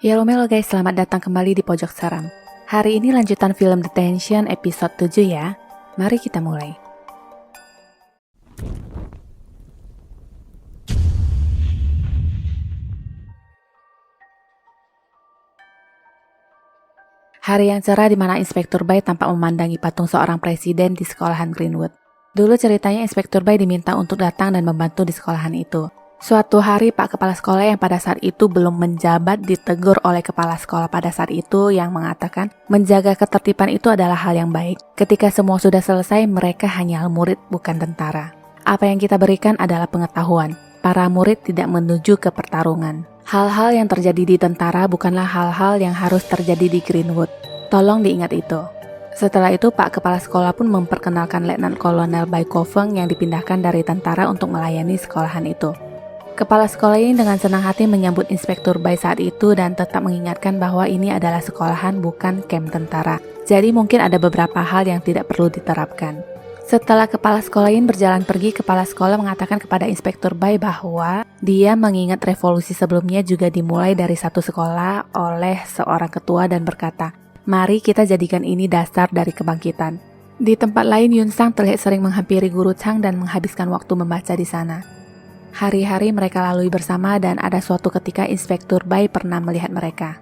Yellow guys, selamat datang kembali di Pojok Seram. Hari ini lanjutan film Detention episode 7 ya. Mari kita mulai. Hari yang cerah di mana Inspektur Bai tampak memandangi patung seorang presiden di sekolahan Greenwood. Dulu ceritanya Inspektur Bai diminta untuk datang dan membantu di sekolahan itu. Suatu hari Pak Kepala Sekolah yang pada saat itu belum menjabat ditegur oleh Kepala Sekolah pada saat itu yang mengatakan menjaga ketertiban itu adalah hal yang baik. Ketika semua sudah selesai, mereka hanya murid bukan tentara. Apa yang kita berikan adalah pengetahuan. Para murid tidak menuju ke pertarungan. Hal-hal yang terjadi di tentara bukanlah hal-hal yang harus terjadi di Greenwood. Tolong diingat itu. Setelah itu Pak Kepala Sekolah pun memperkenalkan Letnan Kolonel Bai Kofeng yang dipindahkan dari tentara untuk melayani sekolahan itu. Kepala sekolah ini dengan senang hati menyambut Inspektur Bai saat itu dan tetap mengingatkan bahwa ini adalah sekolahan bukan kamp tentara. Jadi mungkin ada beberapa hal yang tidak perlu diterapkan. Setelah kepala sekolah ini berjalan pergi, kepala sekolah mengatakan kepada Inspektur Bai bahwa dia mengingat revolusi sebelumnya juga dimulai dari satu sekolah oleh seorang ketua dan berkata, "Mari kita jadikan ini dasar dari kebangkitan." Di tempat lain, Yun Sang terlihat sering menghampiri Guru Chang dan menghabiskan waktu membaca di sana. Hari-hari mereka lalui bersama dan ada suatu ketika Inspektur Bai pernah melihat mereka.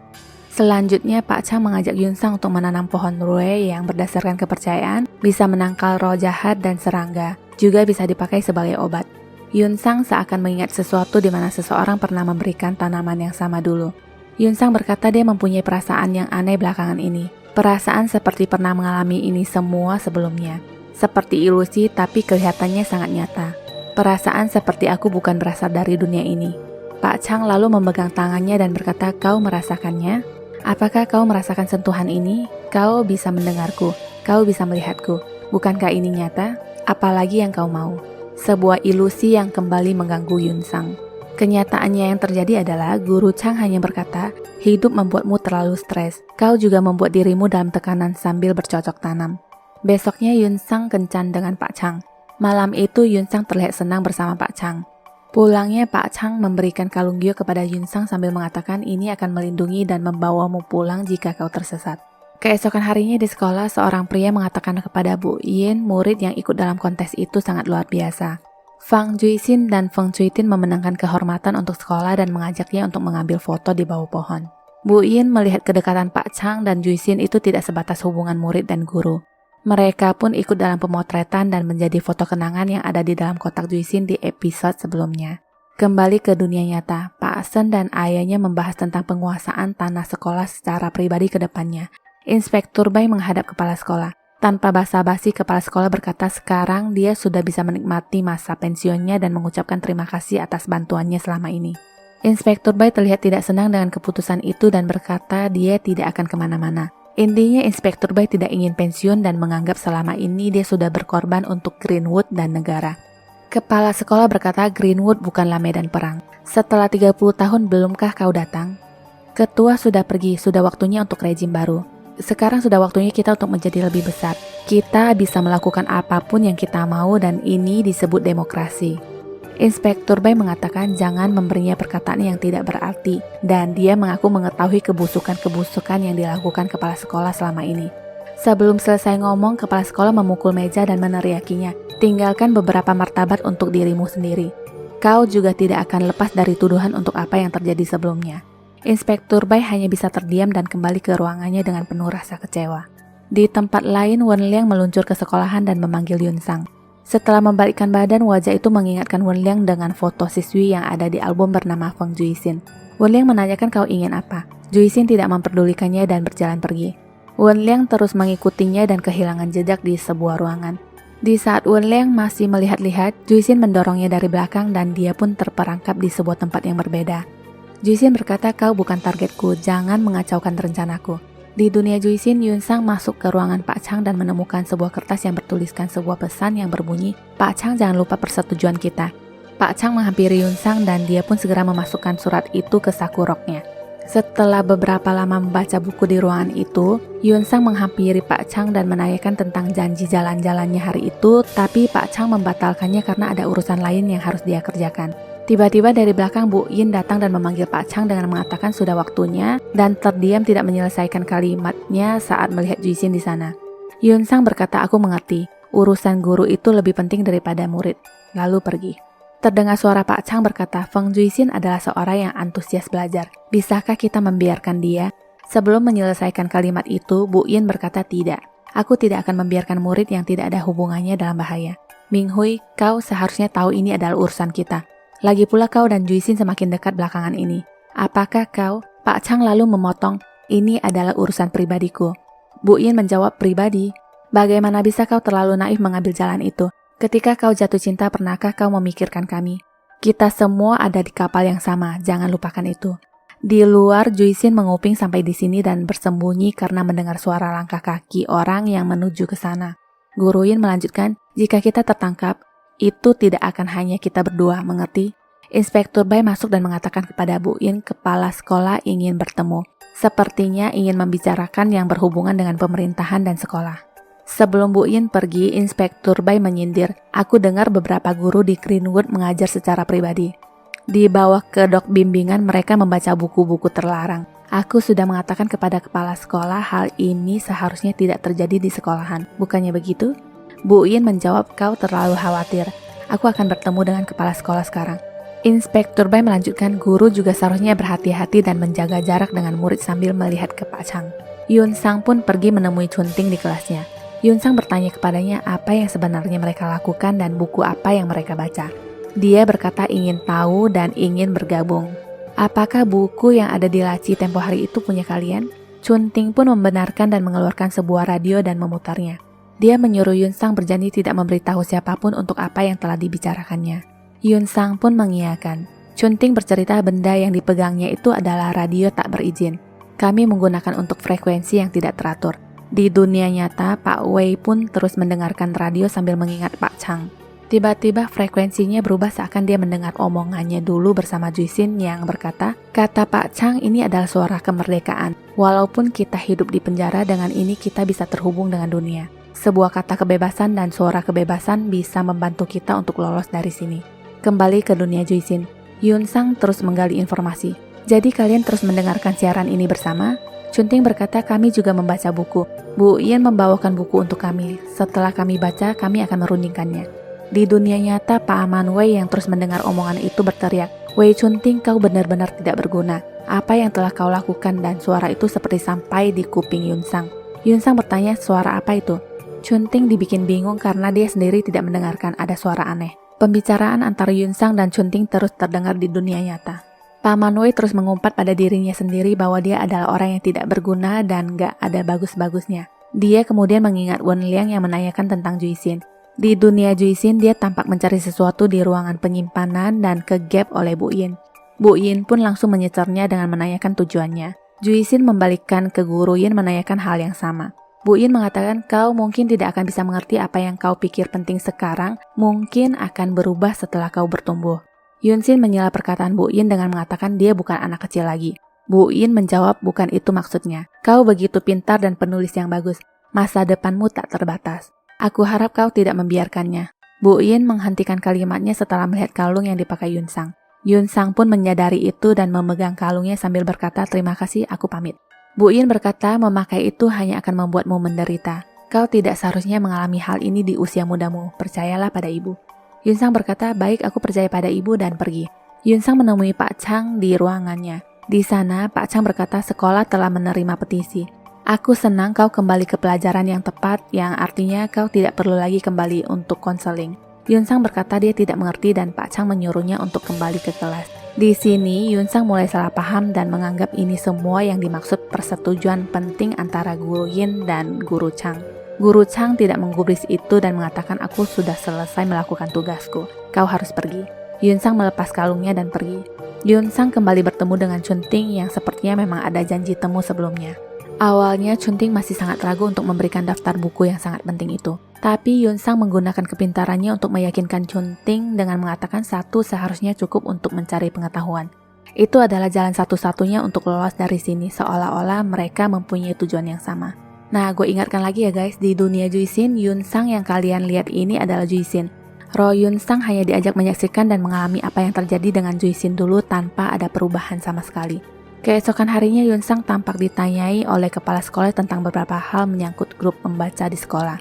Selanjutnya Pak Chang mengajak Yun Sang untuk menanam pohon rue yang berdasarkan kepercayaan bisa menangkal roh jahat dan serangga, juga bisa dipakai sebagai obat. Yun Sang seakan mengingat sesuatu di mana seseorang pernah memberikan tanaman yang sama dulu. Yun Sang berkata dia mempunyai perasaan yang aneh belakangan ini. Perasaan seperti pernah mengalami ini semua sebelumnya. Seperti ilusi tapi kelihatannya sangat nyata. Perasaan seperti aku bukan berasal dari dunia ini. Pak Chang lalu memegang tangannya dan berkata, "Kau merasakannya? Apakah kau merasakan sentuhan ini? Kau bisa mendengarku, kau bisa melihatku. Bukankah ini nyata? Apalagi yang kau mau?" Sebuah ilusi yang kembali mengganggu Yun Sang. Kenyataannya yang terjadi adalah Guru Chang hanya berkata, "Hidup membuatmu terlalu stres. Kau juga membuat dirimu dalam tekanan sambil bercocok tanam." Besoknya Yun Sang kencan dengan Pak Chang. Malam itu Yun Sang terlihat senang bersama Pak Chang. Pulangnya Pak Chang memberikan kalung gio kepada Yun Sang sambil mengatakan ini akan melindungi dan membawamu pulang jika kau tersesat. Keesokan harinya di sekolah, seorang pria mengatakan kepada Bu Yin, murid yang ikut dalam kontes itu sangat luar biasa. Fang Juixin dan Feng Cuitin memenangkan kehormatan untuk sekolah dan mengajaknya untuk mengambil foto di bawah pohon. Bu Yin melihat kedekatan Pak Chang dan Juixin itu tidak sebatas hubungan murid dan guru. Mereka pun ikut dalam pemotretan dan menjadi foto kenangan yang ada di dalam kotak Juixin di episode sebelumnya. Kembali ke dunia nyata, Pak Sen dan ayahnya membahas tentang penguasaan tanah sekolah secara pribadi ke depannya. Inspektur Bai menghadap kepala sekolah. Tanpa basa-basi, kepala sekolah berkata sekarang dia sudah bisa menikmati masa pensiunnya dan mengucapkan terima kasih atas bantuannya selama ini. Inspektur Bai terlihat tidak senang dengan keputusan itu dan berkata dia tidak akan kemana-mana. Intinya Inspektur Bai tidak ingin pensiun dan menganggap selama ini dia sudah berkorban untuk Greenwood dan negara. Kepala sekolah berkata Greenwood bukanlah medan perang. Setelah 30 tahun belumkah kau datang? Ketua sudah pergi, sudah waktunya untuk rejim baru. Sekarang sudah waktunya kita untuk menjadi lebih besar. Kita bisa melakukan apapun yang kita mau dan ini disebut demokrasi. Inspektur Bai mengatakan jangan memberinya perkataan yang tidak berarti dan dia mengaku mengetahui kebusukan-kebusukan yang dilakukan kepala sekolah selama ini. Sebelum selesai ngomong, kepala sekolah memukul meja dan meneriakinya, "Tinggalkan beberapa martabat untuk dirimu sendiri. Kau juga tidak akan lepas dari tuduhan untuk apa yang terjadi sebelumnya." Inspektur Bai hanya bisa terdiam dan kembali ke ruangannya dengan penuh rasa kecewa. Di tempat lain, Wen Liang meluncur ke sekolahan dan memanggil Yun Sang. Setelah membalikkan badan, wajah itu mengingatkan Wen Liang dengan foto siswi yang ada di album bernama Feng Juixin. Wen Liang menanyakan kau ingin apa. Juixin tidak memperdulikannya dan berjalan pergi. Wen Liang terus mengikutinya dan kehilangan jejak di sebuah ruangan. Di saat Wen Liang masih melihat-lihat, Juixin mendorongnya dari belakang dan dia pun terperangkap di sebuah tempat yang berbeda. Juixin berkata kau bukan targetku, jangan mengacaukan rencanaku. Di dunia Juixin, Yun Sang masuk ke ruangan Pak Chang dan menemukan sebuah kertas yang bertuliskan sebuah pesan yang berbunyi, "Pak Chang jangan lupa persetujuan kita." Pak Chang menghampiri Yun Sang dan dia pun segera memasukkan surat itu ke saku roknya. Setelah beberapa lama membaca buku di ruangan itu, Yun Sang menghampiri Pak Chang dan menanyakan tentang janji jalan-jalannya hari itu, tapi Pak Chang membatalkannya karena ada urusan lain yang harus dia kerjakan. Tiba-tiba dari belakang Bu Yin datang dan memanggil Pak Chang dengan mengatakan sudah waktunya dan terdiam tidak menyelesaikan kalimatnya saat melihat Juisin di sana. Yun Sang berkata, aku mengerti, urusan guru itu lebih penting daripada murid, lalu pergi. Terdengar suara Pak Chang berkata, Feng Juisin adalah seorang yang antusias belajar. Bisakah kita membiarkan dia? Sebelum menyelesaikan kalimat itu, Bu Yin berkata tidak. Aku tidak akan membiarkan murid yang tidak ada hubungannya dalam bahaya. Ming Hui, kau seharusnya tahu ini adalah urusan kita. Lagi pula kau dan Juisin semakin dekat belakangan ini. Apakah kau? Pak Chang lalu memotong, ini adalah urusan pribadiku. Bu Yin menjawab, pribadi? Bagaimana bisa kau terlalu naif mengambil jalan itu? Ketika kau jatuh cinta, pernahkah kau memikirkan kami? Kita semua ada di kapal yang sama, jangan lupakan itu. Di luar, Juisin menguping sampai di sini dan bersembunyi karena mendengar suara langkah kaki orang yang menuju ke sana. Guru Yin melanjutkan, jika kita tertangkap, itu tidak akan hanya kita berdua, mengerti? Inspektur Bai masuk dan mengatakan kepada Bu Yin, kepala sekolah ingin bertemu. Sepertinya ingin membicarakan yang berhubungan dengan pemerintahan dan sekolah. Sebelum Bu Yin pergi, Inspektur Bai menyindir, aku dengar beberapa guru di Greenwood mengajar secara pribadi. Di bawah kedok bimbingan mereka membaca buku-buku terlarang. Aku sudah mengatakan kepada kepala sekolah hal ini seharusnya tidak terjadi di sekolahan, bukannya begitu? Bu Yin menjawab, kau terlalu khawatir. Aku akan bertemu dengan kepala sekolah sekarang. Inspektur Bai melanjutkan, guru juga seharusnya berhati-hati dan menjaga jarak dengan murid sambil melihat ke Pak Chang. Yun Sang pun pergi menemui Chun Ting di kelasnya. Yun Sang bertanya kepadanya apa yang sebenarnya mereka lakukan dan buku apa yang mereka baca. Dia berkata ingin tahu dan ingin bergabung. Apakah buku yang ada di laci tempo hari itu punya kalian? Chun Ting pun membenarkan dan mengeluarkan sebuah radio dan memutarnya. Dia menyuruh Yun Sang berjanji tidak memberitahu siapapun untuk apa yang telah dibicarakannya. Yun Sang pun mengiyakan. Chun Ting bercerita benda yang dipegangnya itu adalah radio tak berizin. Kami menggunakan untuk frekuensi yang tidak teratur. Di dunia nyata, Pak Wei pun terus mendengarkan radio sambil mengingat Pak Chang. Tiba-tiba frekuensinya berubah seakan dia mendengar omongannya dulu bersama Juisin yang berkata, kata Pak Chang ini adalah suara kemerdekaan. Walaupun kita hidup di penjara, dengan ini kita bisa terhubung dengan dunia. Sebuah kata kebebasan dan suara kebebasan bisa membantu kita untuk lolos dari sini. Kembali ke dunia Juisin, Yun Sang terus menggali informasi. Jadi kalian terus mendengarkan siaran ini bersama? Chun Ting berkata, kami juga membaca buku. Bu Yin membawakan buku untuk kami. Setelah kami baca, kami akan merundingkannya. Di dunia nyata, Pak Aman Wei yang terus mendengar omongan itu berteriak, Wei Chun Ting, kau benar-benar tidak berguna. Apa yang telah kau lakukan? Dan suara itu seperti sampai di kuping Yun Sang. Yun Sang bertanya, suara apa itu? Chun Ting dibikin bingung karena dia sendiri tidak mendengarkan ada suara aneh. Pembicaraan antara Yun Sang dan Chun Ting terus terdengar di dunia nyata. Pak Man Wei terus mengumpat pada dirinya sendiri bahwa dia adalah orang yang tidak berguna dan gak ada bagus-bagusnya. Dia kemudian mengingat Wen Liang yang menanyakan tentang Juisin. Di dunia Juisin, dia tampak mencari sesuatu di ruangan penyimpanan dan kegap oleh Bu Yin. Bu Yin pun langsung menyecernya dengan menanyakan tujuannya. Juisin membalikkan ke guru Yin menanyakan hal yang sama. Bu Yin mengatakan, kau mungkin tidak akan bisa mengerti apa yang kau pikir penting sekarang, mungkin akan berubah setelah kau bertumbuh. Yun Sin menyela perkataan Bu Yin dengan mengatakan dia bukan anak kecil lagi. Bu Yin menjawab, bukan itu maksudnya. Kau begitu pintar dan penulis yang bagus. Masa depanmu tak terbatas. Aku harap kau tidak membiarkannya. Bu Yin menghentikan kalimatnya setelah melihat kalung yang dipakai Yun Sang. Yun Sang pun menyadari itu dan memegang kalungnya sambil berkata, terima kasih, aku pamit. Bu Yin berkata, memakai itu hanya akan membuatmu menderita. Kau tidak seharusnya mengalami hal ini di usia mudamu. Percayalah pada ibu. Yun Sang berkata, baik, aku percaya pada ibu, dan pergi. Yun Sang menemui Pak Chang di ruangannya. Di sana, Pak Chang berkata sekolah telah menerima petisi. Aku senang kau kembali ke pelajaran yang tepat, yang artinya kau tidak perlu lagi kembali untuk konseling. Yun Sang berkata dia tidak mengerti dan Pak Chang menyuruhnya untuk kembali ke kelas. Di sini, Yun Sang mulai salah paham dan menganggap ini semua yang dimaksud persetujuan penting antara Guru Yin dan Guru Chang. Guru Chang tidak menggubris itu dan mengatakan aku sudah selesai melakukan tugasku. Kau harus pergi. Yun Sang melepas kalungnya dan pergi. Yun Sang kembali bertemu dengan Chun Ting yang sepertinya memang ada janji temu sebelumnya. Awalnya Chun Ting masih sangat ragu untuk memberikan daftar buku yang sangat penting itu. Tapi Yun Sang menggunakan kepintarannya untuk meyakinkan Chun Ting dengan mengatakan satu seharusnya cukup untuk mencari pengetahuan. Itu adalah jalan satu-satunya untuk lolos dari sini, seolah-olah mereka mempunyai tujuan yang sama. Nah, gue ingatkan lagi ya guys, di dunia Juisin, Yun Sang yang kalian lihat ini adalah Juisin. Ro Yun Sang hanya diajak menyaksikan dan mengalami apa yang terjadi dengan Juisin dulu tanpa ada perubahan sama sekali. Keesokan harinya Yun Sang tampak ditanyai oleh kepala sekolah tentang beberapa hal menyangkut grup membaca di sekolah.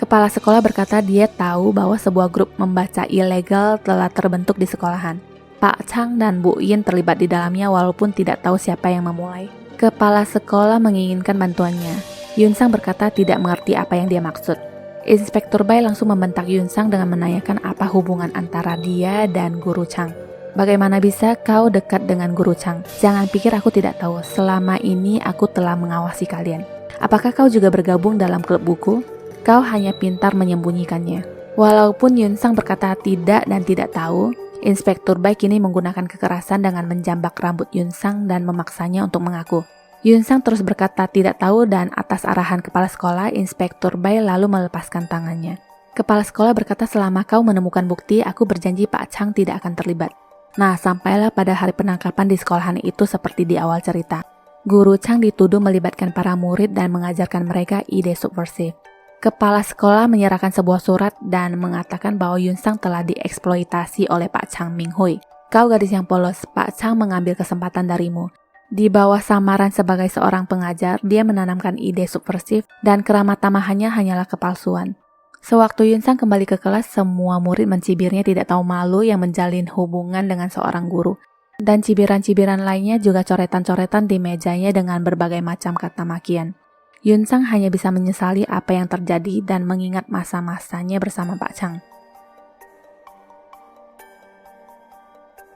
Kepala sekolah berkata dia tahu bahwa sebuah grup membaca ilegal telah terbentuk di sekolahan. Pak Chang dan Bu Yin terlibat di dalamnya walaupun tidak tahu siapa yang memulai. Kepala sekolah menginginkan bantuannya. Yun Sang berkata tidak mengerti apa yang dia maksud. Inspektur Bai langsung membentak Yun Sang dengan menanyakan apa hubungan antara dia dan Guru Chang. Bagaimana bisa kau dekat dengan Guru Chang? Jangan pikir aku tidak tahu, selama ini aku telah mengawasi kalian. Apakah kau juga bergabung dalam klub buku? Kau hanya pintar menyembunyikannya. Walaupun Yun Sang berkata tidak dan tidak tahu, Inspektur Bai kini menggunakan kekerasan dengan menjambak rambut Yun Sang dan memaksanya untuk mengaku. Yun Sang terus berkata tidak tahu dan atas arahan kepala sekolah, Inspektur Bai lalu melepaskan tangannya. Kepala sekolah berkata selama kau menemukan bukti, aku berjanji Pak Chang tidak akan terlibat. Nah, sampailah pada hari penangkapan di sekolahan itu seperti di awal cerita. Guru Chang dituduh melibatkan para murid dan mengajarkan mereka ide subversif. Kepala sekolah menyerahkan sebuah surat dan mengatakan bahwa Yun Sang telah dieksploitasi oleh Pak Chang Ming Hui. Kau gadis yang polos, Pak Chang mengambil kesempatan darimu. Di bawah samaran sebagai seorang pengajar, dia menanamkan ide subversif dan keramat tamahannya hanyalah kepalsuan. Sewaktu Yun Sang kembali ke kelas, semua murid mencibirnya tidak tahu malu yang menjalin hubungan dengan seorang guru. Dan cibiran-cibiran lainnya juga coretan-coretan di mejanya dengan berbagai macam kata makian. Yun Sang hanya bisa menyesali apa yang terjadi dan mengingat masa-masanya bersama Pak Chang.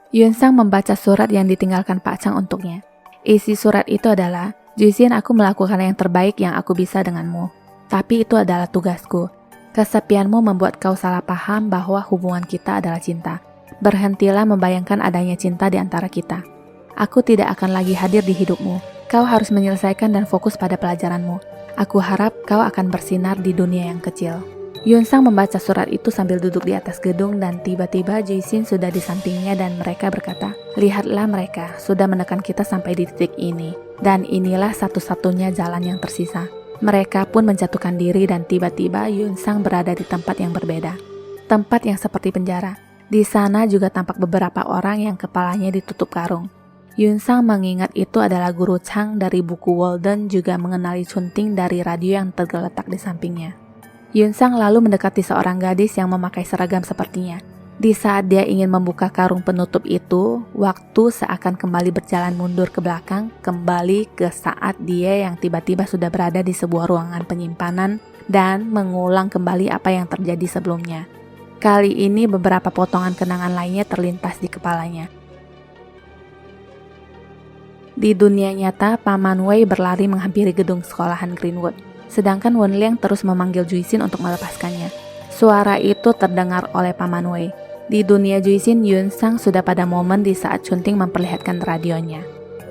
Yun Sang membaca surat yang ditinggalkan Pak Chang untuknya. Isi surat itu adalah, Juisin, aku melakukan yang terbaik yang aku bisa denganmu. Tapi itu adalah tugasku. Kesepianmu membuat kau salah paham bahwa hubungan kita adalah cinta. Berhentilah membayangkan adanya cinta di antara kita. Aku tidak akan lagi hadir di hidupmu. Kau harus menyelesaikan dan fokus pada pelajaranmu. Aku harap kau akan bersinar di dunia yang kecil. Yun Sang membaca surat itu sambil duduk di atas gedung dan tiba-tiba Juisin sudah di sampingnya dan mereka berkata, lihatlah mereka sudah menekan kita sampai di titik ini. Dan inilah satu-satunya jalan yang tersisa. Mereka pun menjatuhkan diri dan tiba-tiba Yun Sang berada di tempat yang berbeda. Tempat yang seperti penjara. Di sana juga tampak beberapa orang yang kepalanya ditutup karung. Yun Sang mengingat itu adalah Guru Chang dari buku Walden juga mengenali Chun Ting dari radio yang tergeletak di sampingnya. Yun Sang lalu mendekati seorang gadis yang memakai seragam sepertinya. Di saat dia ingin membuka karung penutup itu, waktu seakan kembali berjalan mundur ke belakang, kembali ke saat dia yang tiba-tiba sudah berada di sebuah ruangan penyimpanan dan mengulang kembali apa yang terjadi sebelumnya. Kali ini beberapa potongan kenangan lainnya terlintas di kepalanya. Di dunia nyata, Paman Wei berlari menghampiri gedung sekolahan Greenwood, sedangkan Wen Liang terus memanggil Juisin untuk melepaskannya. Suara itu terdengar oleh Paman Wei. Di dunia Juisin, Yun Sang sudah pada momen di saat Chun Ting memperlihatkan radionya.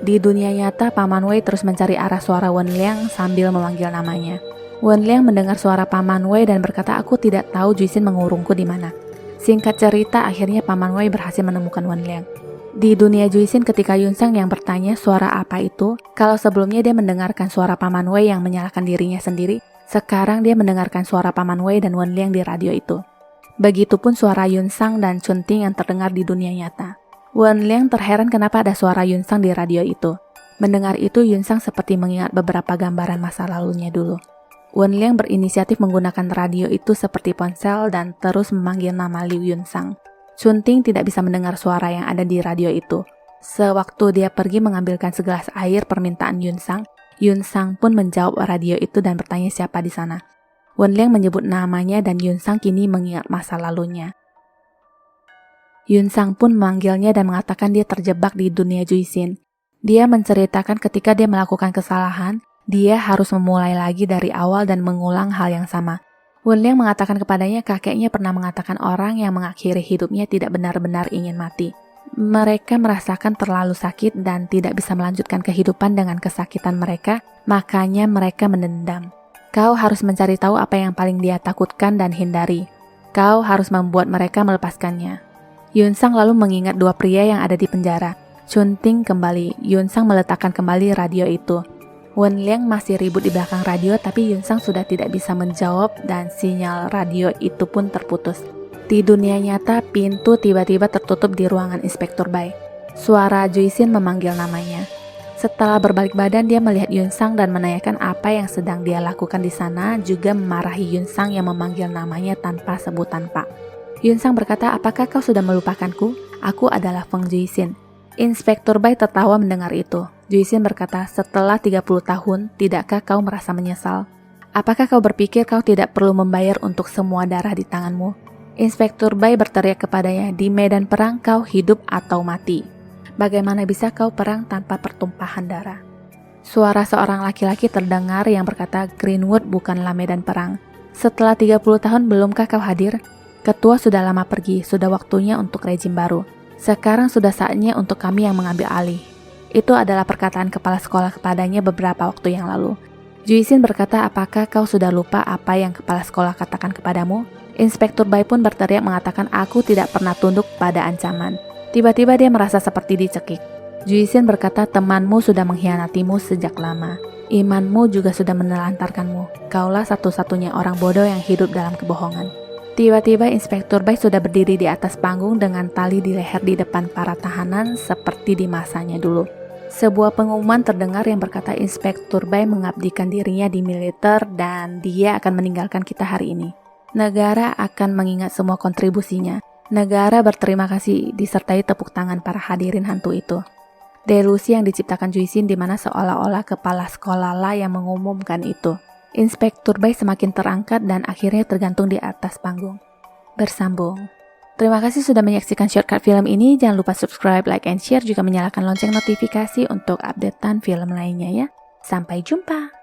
Di dunia nyata, Paman Wei terus mencari arah suara Wen Liang sambil memanggil namanya. Wen Liang mendengar suara Paman Wei dan berkata, aku tidak tahu Juisin mengurungku di mana. Singkat cerita, akhirnya Paman Wei berhasil menemukan Wen Liang. Di dunia Juisin ketika Yun Sang yang bertanya suara apa itu, kalau sebelumnya dia mendengarkan suara Paman Wei yang menyalahkan dirinya sendiri, sekarang dia mendengarkan suara Paman Wei dan Wen Liang di radio itu. Begitupun suara Yun Sang dan Chun Ting yang terdengar di dunia nyata. Wen Liang terheran kenapa ada suara Yun Sang di radio itu. Mendengar itu, Yun Sang seperti mengingat beberapa gambaran masa lalunya dulu. Wen Liang berinisiatif menggunakan radio itu seperti ponsel dan terus memanggil nama Liu Yun Sang. Chun Ting tidak bisa mendengar suara yang ada di radio itu. Sewaktu dia pergi mengambilkan segelas air permintaan Yun Sang pun menjawab radio itu dan bertanya siapa di sana. Wen Liang menyebut namanya dan Yun Sang kini mengingat masa lalunya. Yun Sang pun memanggilnya dan mengatakan dia terjebak di dunia Juisin. Dia menceritakan ketika dia melakukan kesalahan, dia harus memulai lagi dari awal dan mengulang hal yang sama. Wen Liang mengatakan kepadanya kakeknya pernah mengatakan orang yang mengakhiri hidupnya tidak benar-benar ingin mati. Mereka merasakan terlalu sakit dan tidak bisa melanjutkan kehidupan dengan kesakitan mereka, makanya mereka mendendam. Kau harus mencari tahu apa yang paling dia takutkan dan hindari. Kau harus membuat mereka melepaskannya. Yun Sang lalu mengingat dua pria yang ada di penjara. Chun Ting kembali, Yun Sang meletakkan kembali radio itu. Wen Liang masih ribut di belakang radio tapi Yun Sang sudah tidak bisa menjawab dan sinyal radio itu pun terputus. Di dunia nyata, pintu tiba-tiba tertutup di ruangan Inspektur Bai. Suara Juisin memanggil namanya. Setelah berbalik badan, dia melihat Yunsang dan menanyakan apa yang sedang dia lakukan di sana, juga memarahi Yunsang yang memanggil namanya tanpa sebutan Pak. Yunsang berkata, apakah kau sudah melupakanku? Aku adalah Feng Juisin. Inspektur Bai tertawa mendengar itu. Juisin berkata, setelah 30 tahun, tidakkah kau merasa menyesal? Apakah kau berpikir kau tidak perlu membayar untuk semua darah di tanganmu? Inspektur Bai berteriak kepadanya, di medan perang kau hidup atau mati. Bagaimana bisa kau perang tanpa pertumpahan darah? Suara seorang laki-laki terdengar yang berkata, Greenwood bukanlah medan perang. Setelah 30 tahun belumkah kau hadir? Ketua sudah lama pergi, sudah waktunya untuk rejim baru. Sekarang sudah saatnya untuk kami yang mengambil alih. Itu adalah perkataan kepala sekolah kepadanya beberapa waktu yang lalu. Juisin berkata, apakah kau sudah lupa apa yang kepala sekolah katakan kepadamu? Inspektur Bai pun berteriak mengatakan, aku tidak pernah tunduk pada ancaman. Tiba-tiba dia merasa seperti dicekik. Juisin berkata, temanmu sudah mengkhianatimu sejak lama. Imanmu juga sudah menelantarkanmu. Kaulah satu-satunya orang bodoh yang hidup dalam kebohongan. Tiba-tiba Inspektur Bai sudah berdiri di atas panggung dengan tali di leher di depan para tahanan seperti di masanya dulu. Sebuah pengumuman terdengar yang berkata Inspektur Bai mengabdikan dirinya di militer dan dia akan meninggalkan kita hari ini. Negara akan mengingat semua kontribusinya. Negara berterima kasih disertai tepuk tangan para hadirin hantu itu. Delusi yang diciptakan Juisin di mana seolah-olah kepala sekolah lah yang mengumumkan itu. Inspektur Bai semakin terangkat dan akhirnya tergantung di atas panggung. Bersambung. Terima kasih sudah menyaksikan shortcut film ini. Jangan lupa subscribe, like, and share. Juga menyalakan lonceng notifikasi untuk updatean film lainnya ya. Sampai jumpa.